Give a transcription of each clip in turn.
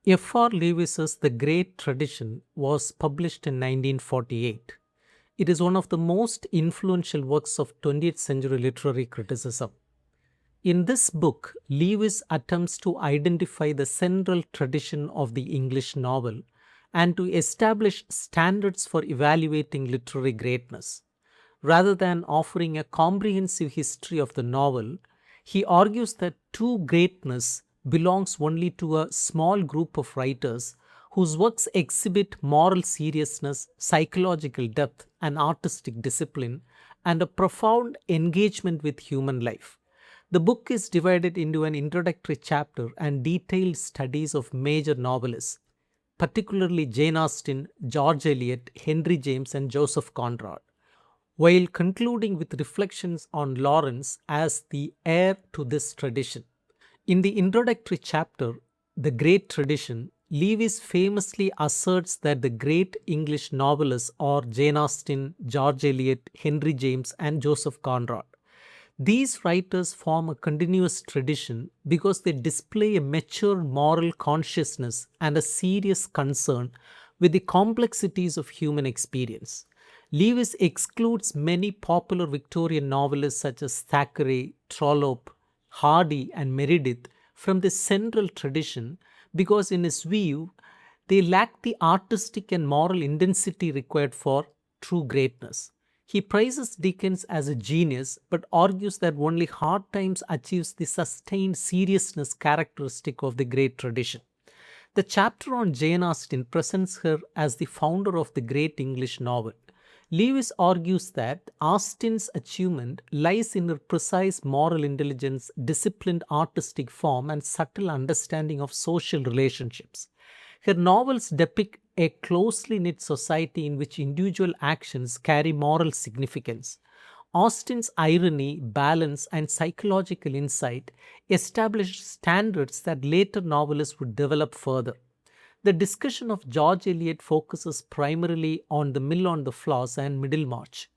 F.R. Leavis's The Great Tradition was published in 1948. It is one of the most influential works of 20th century literary criticism. In this book, Leavis attempts to identify the central tradition of the English novel and to establish standards for evaluating literary greatness. Rather than offering a comprehensive history of the novel, he argues that true greatness belongs only to a small group of writers whose works exhibit moral seriousness, psychological depth, and artistic discipline, and a profound engagement with human life. The book is divided into an introductory chapter and detailed studies of major novelists, particularly Jane Austen, George Eliot, Henry James, and Joseph Conrad, while concluding with reflections on Lawrence as the heir to this tradition. In the introductory chapter, The Great Tradition, Lewis famously asserts that the great English novelists are Jane Austen, George Eliot, Henry James, and Joseph Conrad. These writers form a continuous tradition because they display a mature moral consciousness and a serious concern with the complexities of human experience. Lewis excludes many popular Victorian novelists such as Thackeray, Trollope, Hardy, and Meredith from this central tradition because, in his view, they lack the artistic and moral intensity required for true greatness. He praises Dickens as a genius but argues that only hard times achieves the sustained seriousness characteristic of the great tradition. The chapter on Jane Austen presents her as the founder of the great English novel. Lewis argues that Austen's achievement lies in her precise moral intelligence, disciplined artistic form, and subtle understanding of social relationships. Her novels depict a closely knit society in which individual actions carry moral significance. Austen's irony, balance, and psychological insight established standards that later novelists would develop further. The discussion of George Eliot focuses primarily on the Mill on the Floss and Middlemarch.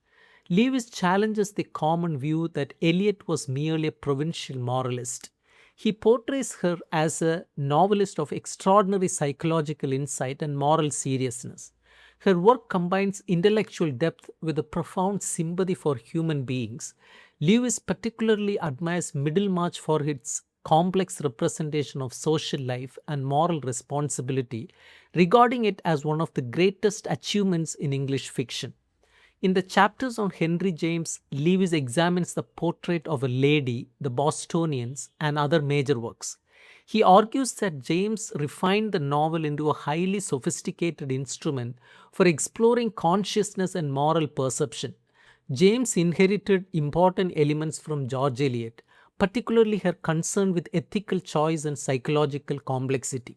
Lewis challenges the common view that Eliot was merely a provincial moralist. He portrays her as a novelist of extraordinary psychological insight and moral seriousness. Her work combines intellectual depth with a profound sympathy for human beings. Lewis particularly admires Middlemarch for its complex representation of social life and moral responsibility, regarding it as one of the greatest achievements in English fiction. In the chapters on Henry James, Lewis examines the portrait of a lady, the Bostonians, and other major works. He argues that James refined the novel into a highly sophisticated instrument for exploring consciousness and moral perception. James inherited important elements from George Eliot, particularly her concern with ethical choice and psychological complexity.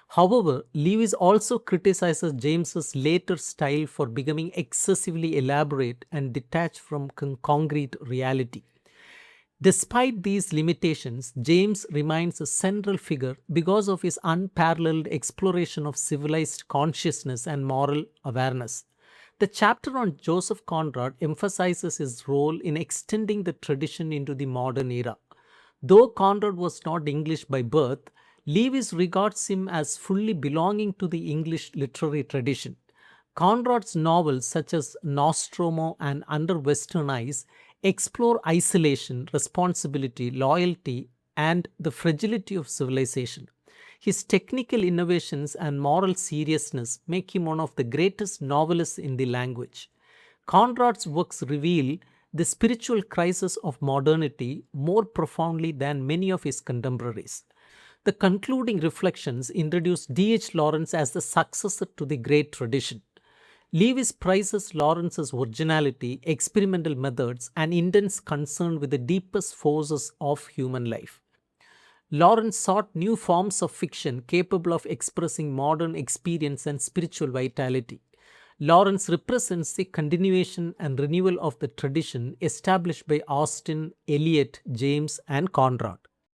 However, Lewis also criticizes James's later style for becoming excessively elaborate and detached from concrete reality. Despite these limitations, James remains a central figure because of his unparalleled exploration of civilized consciousness and moral awareness. The chapter on Joseph Conrad emphasizes his role in extending the tradition into the modern era. Though Conrad was not English by birth, Lewis regards him as fully belonging to the English literary tradition. Conrad's novels, such as Nostromo and Under Western Eyes, explore isolation, responsibility, loyalty, and the fragility of civilization. His technical innovations and moral seriousness make him one of the greatest novelists in the language. Conrad's works reveal the spiritual crisis of modernity more profoundly than many of his contemporaries. The concluding reflections introduce D.H. Lawrence as the successor to the great tradition. Lewis praises Lawrence's originality, experimental methods, and intense concern with the deepest forces of human life. Lawrence sought new forms of fiction capable of expressing modern experience and spiritual vitality. Lawrence represents the continuation and renewal of the tradition established by Austen, Eliot, James, and Conrad.